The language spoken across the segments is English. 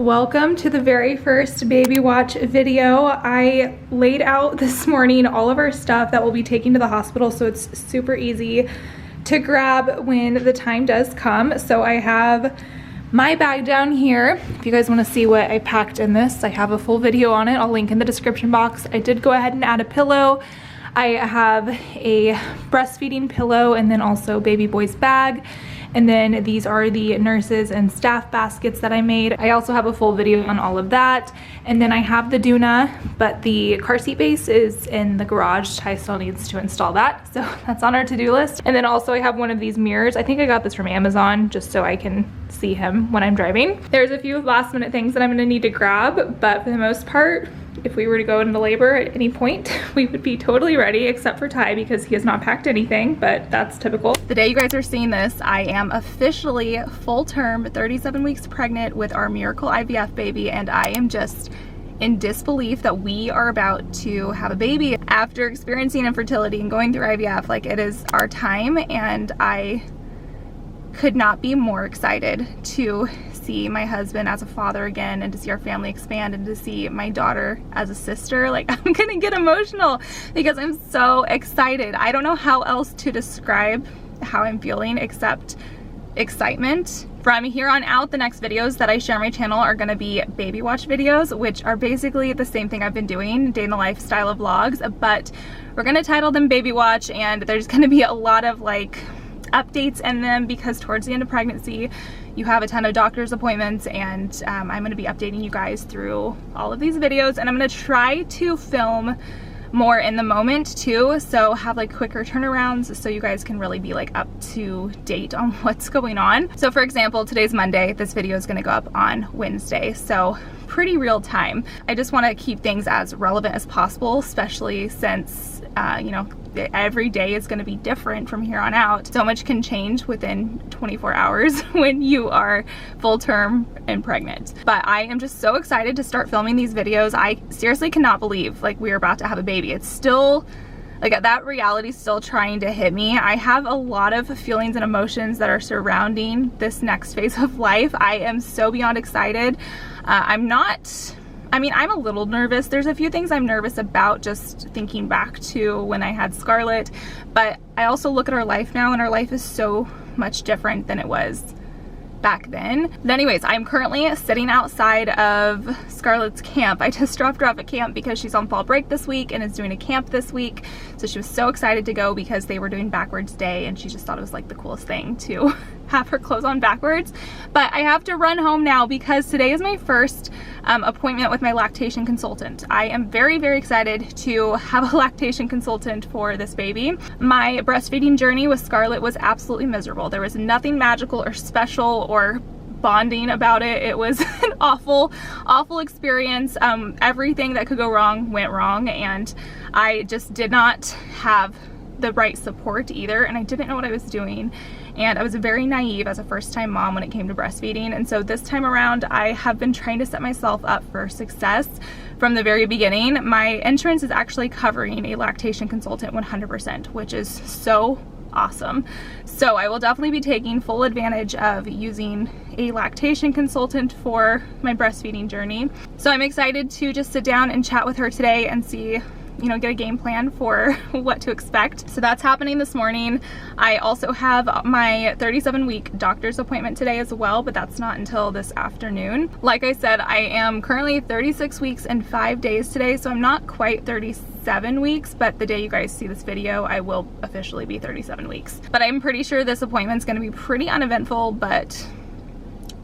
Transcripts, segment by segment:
Welcome to the very first baby watch video. I laid out this morning all of our stuff that we'll be taking to the hospital, so it's super easy to grab when the time does come. So I have my bag down here. If you guys want to see what I packed in this, I have a full video on it. I'll link in the description box. I did go ahead and add a pillow. I have a breastfeeding pillow and then also baby boy's bag. And then these are the nurses and staff baskets that I made. I also have a full video on all of that. And then I have the Doona, but the car seat base is in the garage. Ty still needs to install that, so that's on our to-do list. And then also I have one of these mirrors. I think I got this from Amazon just so I can see him when I'm driving. There's a few last minute things that I'm gonna need to grab, but for the most part, if we were to go into labor at any point, we would be totally ready, except for Ty because he has not packed anything, but that's typical. The day you guys are seeing this, I am officially full term, 37 weeks pregnant with our miracle IVF baby, and I am just in disbelief that we are about to have a baby. After experiencing infertility and going through IVF, like, it is our time, and I could not be more excited to see my husband as a father again, and to see our family expand, and to see my daughter as a sister. Like, I'm gonna get emotional because I'm so excited. I don't know how else to describe how I'm feeling except excitement. From here on out, the next videos that I share on my channel are gonna be baby watch videos, which are basically the same thing I've been doing, day in the life style of vlogs, but we're gonna title them baby watch, and there's gonna be a lot of like updates in them because towards the end of pregnancy you have a ton of doctor's appointments, and I'm going to be updating you guys through all of these videos, and I'm going to try to film more in the moment too, so have like quicker turnarounds so you guys can really be like up to date on what's going on. So for example, today's Monday, this video is going to go up on Wednesday, so pretty real time. I just want to keep things as relevant as possible, especially since you know, every day is going to be different from here on out. So much can change within 24 hours when you are full term and pregnant. But I am just so excited to start filming these videos. I seriously cannot believe like we are about to have a baby. It's still like that reality is still trying to hit me. I have a lot of feelings and emotions that are surrounding this next phase of life. I am so beyond excited. I'm a little nervous. There's a few things I'm nervous about just thinking back to when I had Scarlett, but I also look at our life now, and our life is so much different than it was back then. But anyways, I'm currently sitting outside of Scarlett's camp. I just dropped her off at camp because she's on fall break this week and is doing a camp this week. So she was so excited to go because they were doing backwards day, and she just thought it was like the coolest thing to have her clothes on backwards. But I have to run home now because today is my first appointment with my lactation consultant. I am very, very excited to have a lactation consultant for this baby. My breastfeeding journey with Scarlett was absolutely miserable. There was nothing magical or special or bonding about it. It was an awful experience. Everything that could go wrong went wrong, and I just did not have the right support either, and I didn't know what I was doing, and I was very naive as a first-time mom when it came to breastfeeding. And so this time around I have been trying to set myself up for success from the very beginning. My insurance is actually covering a lactation consultant 100%, which is so awesome. So I will definitely be taking full advantage of using a lactation consultant for my breastfeeding journey. So I'm excited to just sit down and chat with her today and see, you know, get a game plan for what to expect. So that's happening this morning. I also have my 37-week doctor's appointment today as well, but that's not until this afternoon. Like I said, I am currently 36 weeks and 5 days today, so I'm not quite 37 weeks, but the day you guys see this video, I will officially be 37 weeks. But I'm pretty sure this appointment's gonna be pretty uneventful, but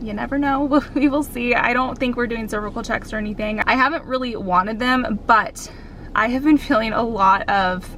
you never know. We will see. I don't think we're doing cervical checks or anything. I haven't really wanted them, but I have been feeling a lot of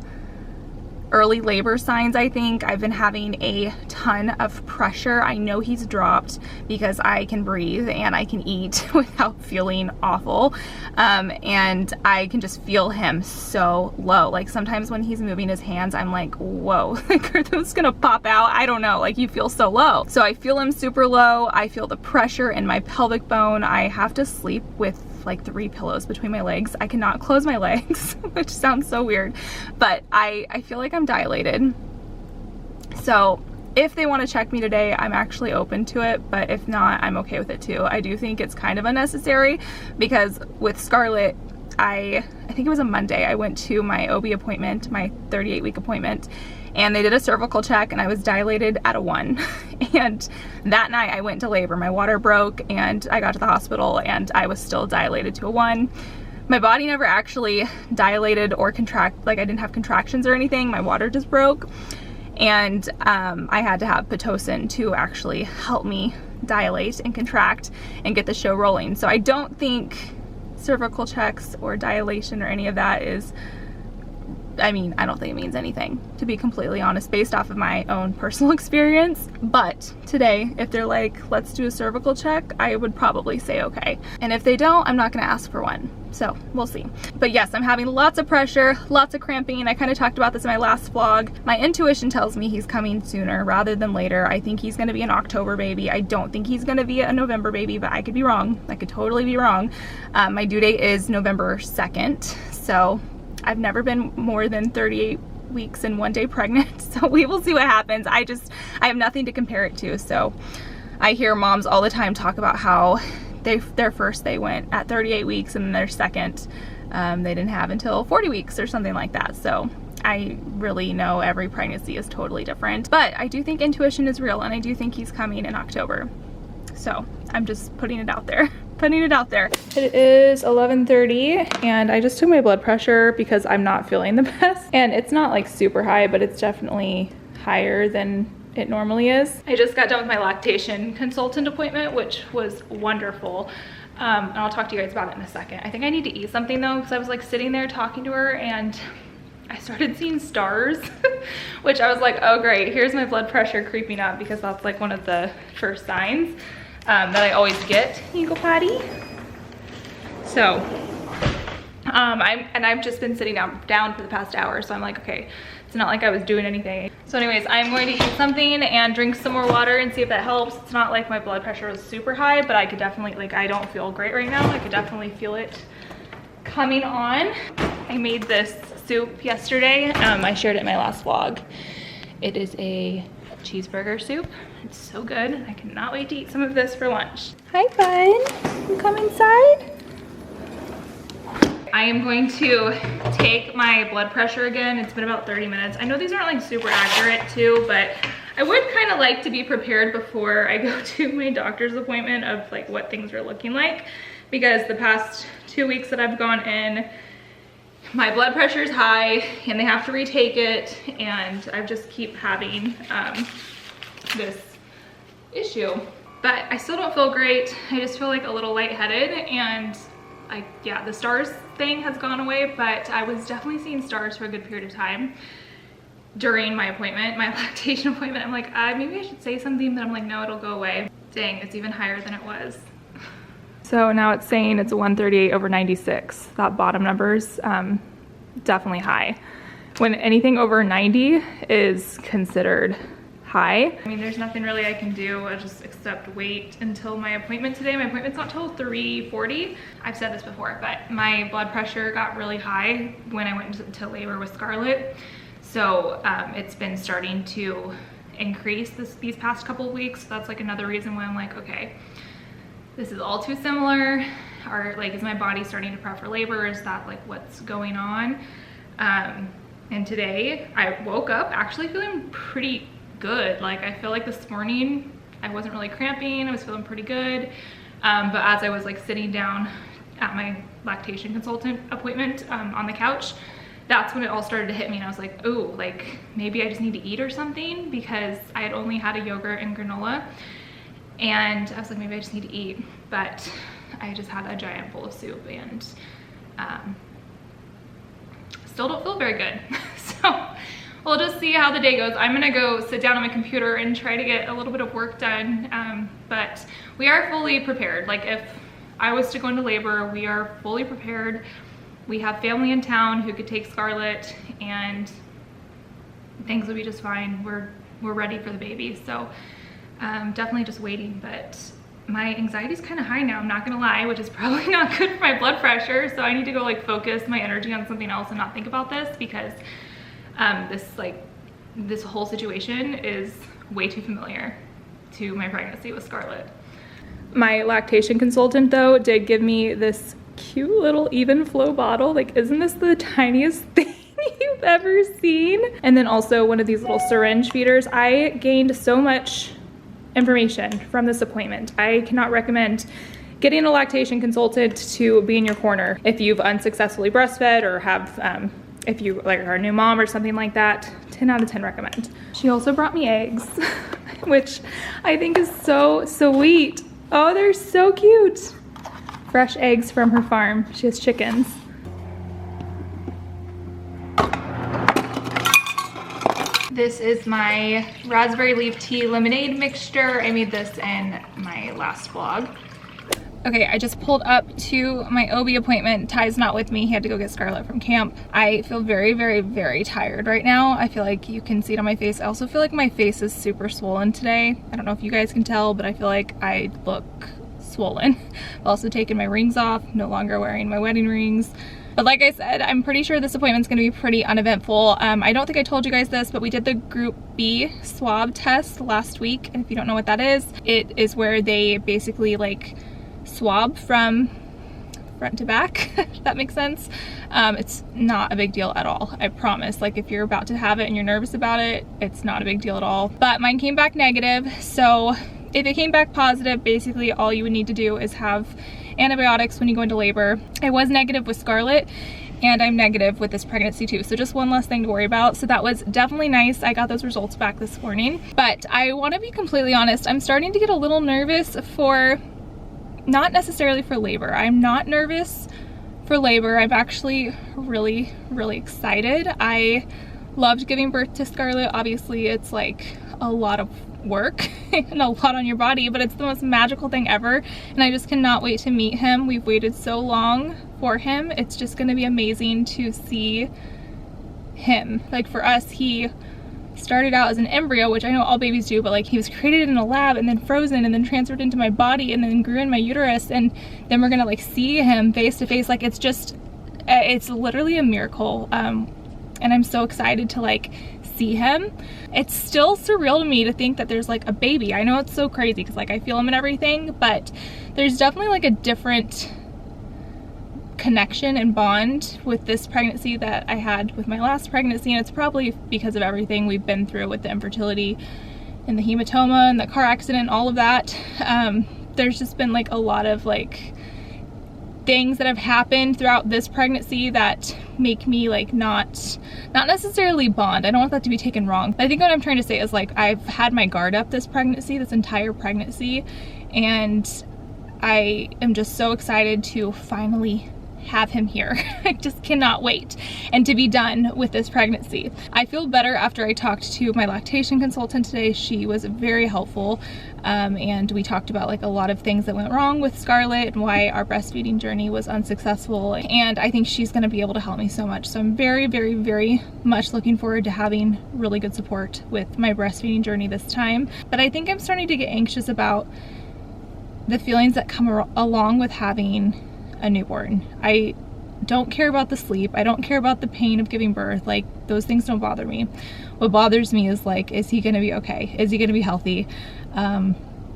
early labor signs. I think I've been having a ton of pressure. I know he's dropped because I can breathe and I can eat without feeling awful, and I can just feel him so low. Like sometimes when he's moving his hands, I'm like, whoa, like are those gonna pop out? I don't know, like you feel so low. So I feel him super low. I feel the pressure in my pelvic bone. I have to sleep with like 3 pillows between my legs. I cannot close my legs, which sounds so weird, but I feel like I'm dilated. So If they want to check me today, I'm actually open to it, but if not, I'm okay with it too. I do think it's kind of unnecessary because with Scarlett, I think it was a Monday, I went to my OB appointment, my 38-week appointment, and they did a cervical check and I was dilated at a 1. And that night I went to labor. My water broke and I got to the hospital and I was still dilated to a 1. My body never actually dilated or like I didn't have contractions or anything. My water just broke. And I had to have Pitocin to actually help me dilate and contract and get the show rolling. So I don't think cervical checks or dilation or any of that is, I mean, I don't think it means anything, to be completely honest, based off of my own personal experience. But today, if they're like, let's do a cervical check, I would probably say okay. And if they don't, I'm not gonna ask for one. So we'll see. But yes, I'm having lots of pressure, lots of cramping. I kind of talked about this in my last vlog. My intuition tells me he's coming sooner rather than later. I think he's gonna be an October baby. I don't think he's gonna be a November baby, but I could be wrong. I could totally be wrong. My due date is November 2nd. So I've never been more than 38 weeks and 1 day pregnant. So we will see what happens. I have nothing to compare it to. So I hear moms all the time talk about how their first they went at 38 weeks and then their second they didn't have until 40 weeks or something like that. So I really know every pregnancy is totally different, but I do think intuition is real and I do think he's coming in October. So I'm just putting it out there. Putting it out there. It is 11:30 and I just took my blood pressure because I'm not feeling the best. And it's not like super high, but it's definitely higher than it normally is. I just got done with my lactation consultant appointment, which was wonderful. And I'll talk to you guys about it in a second. I think I need to eat something though, because I was like sitting there talking to her and I started seeing stars, which I was like, oh great, here's my blood pressure creeping up, because that's like one of the first signs that I always get. You go potty. So I've just been sitting down for the past hour, so I'm like, okay, it's not like I was doing anything. So anyways, I'm going to eat something and drink some more water and see if that helps. It's not like my blood pressure was super high, but I could definitely, like, I don't feel great right now. I could definitely feel it coming on. I made this soup yesterday. I shared it in my last vlog. It is a cheeseburger soup. It's so good. I cannot wait to eat some of this for lunch. Hi, bud. You come inside? I am going to take my blood pressure again. It's been about 30 minutes. I know these aren't like super accurate too, but I would kind of like to be prepared before I go to my doctor's appointment of like what things are looking like, because the past 2 weeks that I've gone in, my blood pressure is high and they have to retake it, and I just keep having this issue. But I still don't feel great. I just feel like a little lightheaded, and yeah, the stars thing has gone away, but I was definitely seeing stars for a good period of time during my appointment, my lactation appointment. I'm like, maybe I should say something, but I'm like, no, it'll go away. Dang, it's even higher than it was. So now it's saying it's 138/96. That bottom number's definitely high. When anything over 90 is considered high. I mean, there's nothing really I can do. I just except wait until my appointment today. My appointment's not till 3:40. I've said this before, but my blood pressure got really high when I went into labor with Scarlett. So it's been starting to increase these past couple of weeks. So that's like another reason why I'm like, okay, this is all too similar. Or like, is my body starting to prep for labor? Is that like what's going on? And today I woke up actually feeling pretty good. Like, I feel like this morning I wasn't really cramping. I was feeling pretty good. But as I was like sitting down at my lactation consultant appointment on the couch, that's when it all started to hit me, and I was like, oh, like maybe I just need to eat or something, because I had only had a yogurt and granola, and I was like, maybe I just need to eat. But I just had a giant bowl of soup and still don't feel very good. So we'll just see how the day goes. I'm gonna go sit down on my computer and try to get a little bit of work done. But we are fully prepared. Like, if I was to go into labor, we are fully prepared. We have family in town who could take Scarlett, and things will be just fine. We're ready for the baby. So definitely just waiting. But my anxiety is kind of high now, I'm not gonna lie, which is probably not good for my blood pressure. So I need to go like focus my energy on something else and not think about this, because this like this whole situation is way too familiar to my pregnancy with Scarlett. My lactation consultant though did give me this cute little even flow bottle. Like, isn't this the tiniest thing you've ever seen? And then also one of these little syringe feeders. I gained so much information from this appointment. I cannot recommend getting a lactation consultant to be in your corner if you've unsuccessfully breastfed or have if you like are a new mom or something like that. 10 out of 10 recommend. She also brought me eggs, which I think is so sweet. Oh, they're so cute. Fresh eggs from her farm. She has chickens. This is my raspberry leaf tea lemonade mixture. I made this in my last vlog. Okay, I just pulled up to my OB appointment. Ty's not with me. He had to go get Scarlett from camp. I feel very, very, very tired right now. I feel like you can see it on my face. I also feel like my face is super swollen today. I don't know if you guys can tell, but I feel like I look swollen. I've also taken my rings off, no longer wearing my wedding rings. But like I said, I'm pretty sure this appointment's gonna be pretty uneventful. I don't think I told you guys this, but we did the Group B swab test last week. And if you don't know what that is, it is where they basically like swab from front to back, if that makes sense. It's not a big deal at all, I promise. Like, if you're about to have it and you're nervous about it, it's not a big deal at all. But mine came back negative, so if it came back positive, basically all you would need to do is have antibiotics when you go into labor. I was negative with Scarlett, and I'm negative with this pregnancy too, so just one less thing to worry about. So that was definitely nice. I got those results back this morning. But I want to be completely honest, I'm starting to get a little nervous for, not necessarily for labor. I'm not nervous for labor. I'm actually really, really excited. I loved giving birth to Scarlett. Obviously, it's like a lot of work and a lot on your body, but it's the most magical thing ever. And I just cannot wait to meet him. We've waited so long for him. It's just gonna be amazing to see him. Like, for us, he started out as an embryo, which I know all babies do, but like, he was created in a lab and then frozen and then transferred into my body and then grew in my uterus, and then we're gonna like see him face to face. Like, it's just, it's literally a miracle. And I'm so excited to like see him. It's still surreal to me to think that there's like a baby. I know it's so crazy because like I feel him and everything, but there's definitely like a different connection and bond with this pregnancy that I had with my last pregnancy, and it's probably because of everything we've been through with the infertility and the hematoma and the car accident, all of that. There's just been like a lot of like things that have happened throughout this pregnancy that make me like not necessarily bond. I don't want that to be taken wrong, but I think what I'm trying to say is like, I've had my guard up this pregnancy, this entire pregnancy, and I am just so excited to finally have him here. I just cannot wait and to be done with this pregnancy. I feel better after I talked to my lactation consultant today. She was very helpful, and we talked about like a lot of things that went wrong with Scarlett and why our breastfeeding journey was unsuccessful, and I think she's going to be able to help me so much. So I'm very, very, very much looking forward to having really good support with my breastfeeding journey this time. But I think I'm starting to get anxious about the feelings that come along with having a newborn. I don't care about the sleep. I don't care about the pain of giving birth. Like, those things don't bother me. What bothers me is like, is he gonna be okay? Is he gonna be healthy?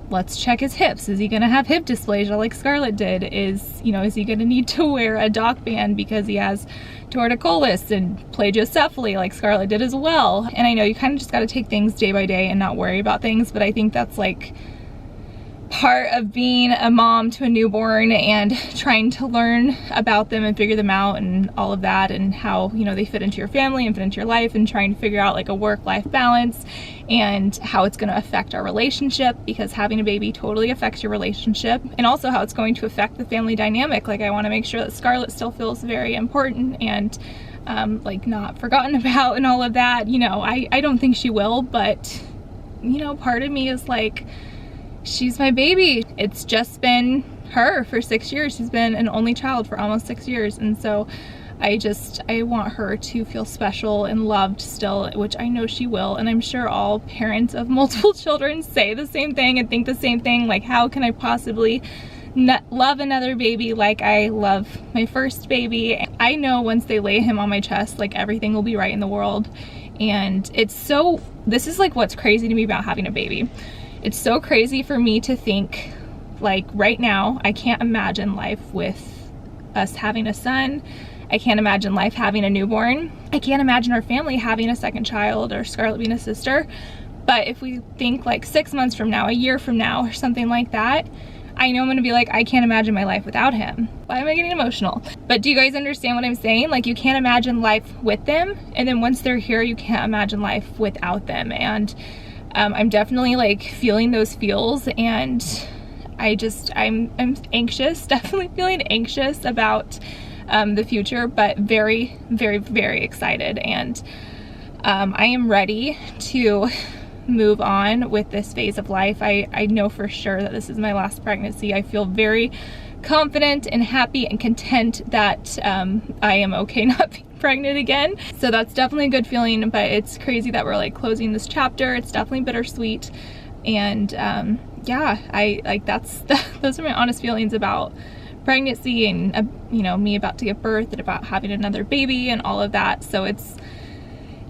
Let's check his hips. Is he gonna have hip dysplasia like Scarlett did? Is he gonna need to wear a doc band because he has torticollis and plagiocephaly like Scarlett did as well? And I know you kind of just gotta take things day by day and not worry about things, but I think that's like part of being a mom to a newborn and trying to learn about them and figure them out and all of that, and how they fit into your family and fit into your life, and trying to figure out like a work-life balance and how it's going to affect our relationship, because having a baby totally affects your relationship, and also how it's going to affect the family dynamic. Like, I want to make sure that Scarlett still feels very important and like not forgotten about and all of that. I don't think she will, but part of me is like, she's my baby. It's just been her for 6 years. She's been an only child for almost 6 years. And so I want her to feel special and loved still, which I know she will. And I'm sure all parents of multiple children say the same thing and think the same thing. Like, how can I possibly love another baby like I love my first baby? I know once they lay him on my chest, like, everything will be right in the world. And this is like what's crazy to me about having a baby. It's so crazy for me to think, like, right now, I can't imagine life with us having a son. I can't imagine life having a newborn. I can't imagine our family having a second child or Scarlett being a sister. But if we think like 6 months from now, a year from now, or something like that, I know I'm gonna be like, I can't imagine my life without him. Why am I getting emotional? But do you guys understand what I'm saying? Like, you can't imagine life with them, and then once they're here, you can't imagine life without them. And I'm definitely like feeling those feels, and I'm anxious, definitely feeling anxious about the future, but very, very, very excited. And I am ready to move on with this phase of life. I know for sure that this is my last pregnancy. I feel very confident and happy and content that I am okay not being pregnant again. So that's definitely a good feeling, but it's crazy that we're like closing this chapter. It's definitely bittersweet. And yeah, those are my honest feelings about pregnancy and you know, me about to give birth and about having another baby and all of that. So it's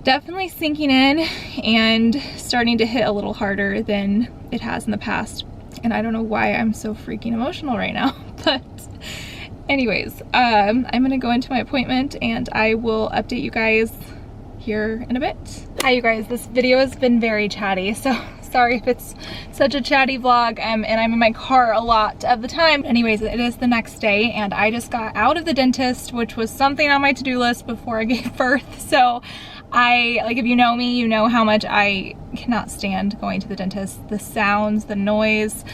definitely sinking in and starting to hit a little harder than it has in the past. And I don't know why I'm so freaking emotional right now, but anyways, I'm gonna go into my appointment and I will update you guys here in a bit. Hi you guys, this video has been very chatty, so sorry if it's such a chatty vlog, and I'm in my car a lot of the time. Anyways, it is the next day and I just got out of the dentist, which was something on my to-do list before I gave birth. So if you know me, you know how much I cannot stand going to the dentist. The sounds, the noise,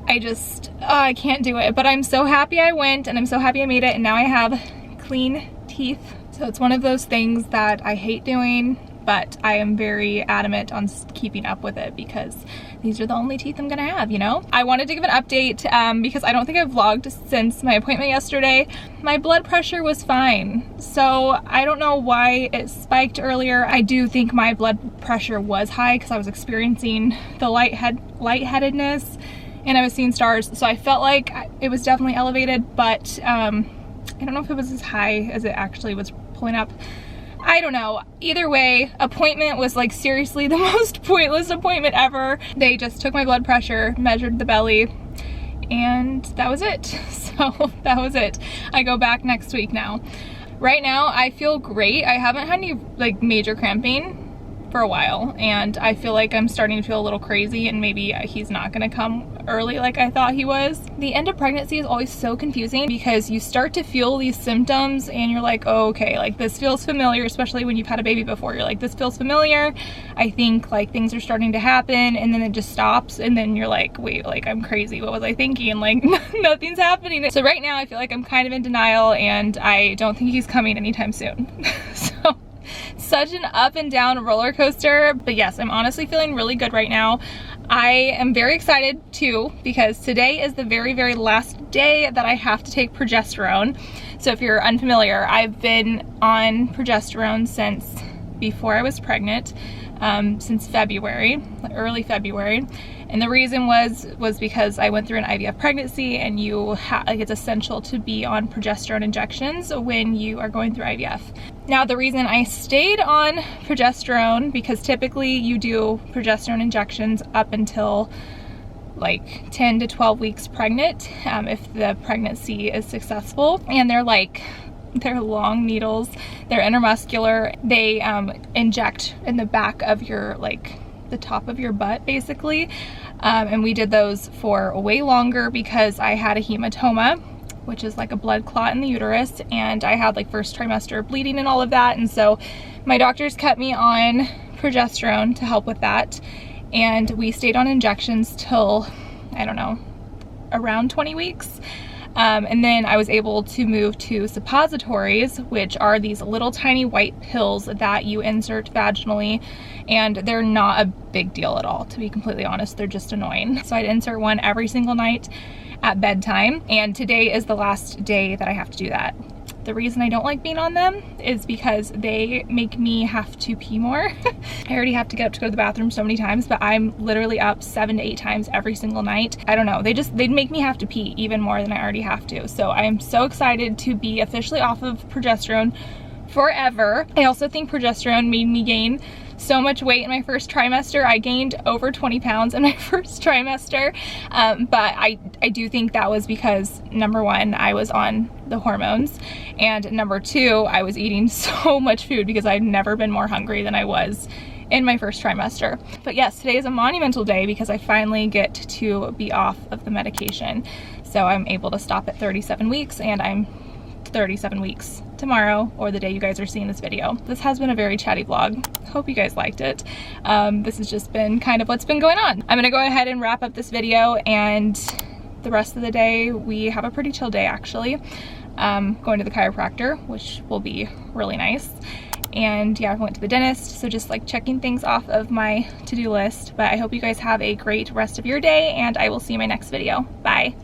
I can't do it. But I'm so happy I went, and I'm so happy I made it, and now I have clean teeth. So it's one of those things that I hate doing, but I am very adamant on keeping up with it because these are the only teeth I'm gonna have, you know? I wanted to give an update because I don't think I've vlogged since my appointment yesterday. My blood pressure was fine, so I don't know why it spiked earlier. I do think my blood pressure was high because I was experiencing the lightheadedness and I was seeing stars, so I felt like it was definitely elevated, but I don't know if it was as high as it actually was pulling up. I don't know. Either way, appointment was like seriously the most pointless appointment ever. They just took my blood pressure, measured the belly, and that was it. So that was it. I go back next week now. Right now, I feel great. I haven't had any like major cramping for a while, and I feel like I'm starting to feel a little crazy, and maybe he's not gonna come early like I thought he was. The end of pregnancy is always so confusing because you start to feel these symptoms and you're like, oh, okay, like this feels familiar, especially when you've had a baby before. You're like, this feels familiar. I think like things are starting to happen, and then it just stops, and then you're like, wait, like I'm crazy. What was I thinking? Like nothing's happening. So right now I feel like I'm kind of in denial, and I don't think he's coming anytime soon. So such an up and down roller coaster, but yes, I'm honestly feeling really good right now. I am very excited too because today is the very, very last day that I have to take progesterone. So if you're unfamiliar, I've been on progesterone since before I was pregnant, since February, early February. And the reason was because I went through an IVF pregnancy, and it's essential to be on progesterone injections when you are going through IVF. Now, the reason I stayed on progesterone, because typically you do progesterone injections up until like 10 to 12 weeks pregnant, if the pregnancy is successful. And they're long needles, they're intramuscular, they inject in the back of your, like the top of your butt basically. And we did those for way longer because I had a hematoma, which is like a blood clot in the uterus, and I had like first trimester bleeding and all of that, and so my doctors kept me on progesterone to help with that, and we stayed on injections till, I don't know, around 20 weeks. And then I was able to move to suppositories, which are these little tiny white pills that you insert vaginally, and they're not a big deal at all, to be completely honest. They're just annoying. So I'd insert one every single night at bedtime, and today is the last day that I have to do that. The reason I don't like being on them is because they make me have to pee more. I already have to get up to go to the bathroom so many times, but I'm literally up 7 to 8 times every single night. I don't know, they'd make me have to pee even more than I already have to. So I am so excited to be officially off of progesterone forever. I also think progesterone made me gain so much weight in my first trimester. I gained over 20 pounds in my first trimester, but I do think that was because, number one, I was on the hormones, and number two, I was eating so much food because I'd never been more hungry than I was in my first trimester. But yes, today is a monumental day because I finally get to be off of the medication. So I'm able to stop at 37 weeks, and I'm 37 weeks tomorrow, or the day you guys are seeing this video. This has been a very chatty vlog. Hope you guys liked it. This has just been kind of what's been going on. I'm gonna go ahead and wrap up this video, and the rest of the day we have a pretty chill day actually. Going to the chiropractor, which will be really nice. And yeah, I went to the dentist, so just like checking things off of my to-do list. But I hope you guys have a great rest of your day, and I will see you in my next video. Bye.